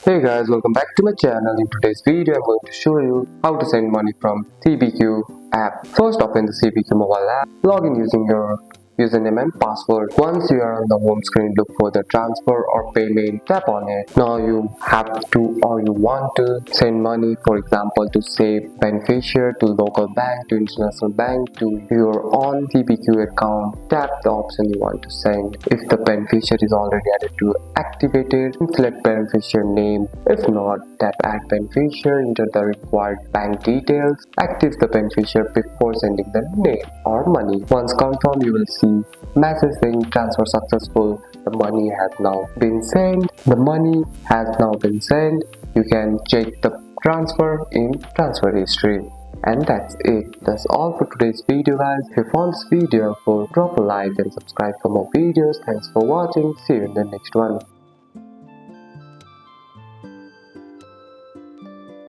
Hey guys, welcome back to my channel. In today's video, I'm going to show you how to send money from CBQ app. First, open the CBQ mobile app. Log in using your username and password. Once you are on the home screen, look for the transfer or payment. Tap on it. Now you have to or you want to send money, for example, to save beneficiary, to local bank, to international bank, to your own CBQ account. Tap the option you want to send. If the beneficiary is already added to activated, select beneficiary name. If not, tap add beneficiary, enter the required bank details, active the beneficiary before sending the name or money. Once confirmed, you will see message saying transfer successful. The money has now been sent. You can check the transfer in transfer history. And that's it. That's all for today's video, guys. If you found this video helpful, drop a like and subscribe for more videos. Thanks for watching. See you in the next one.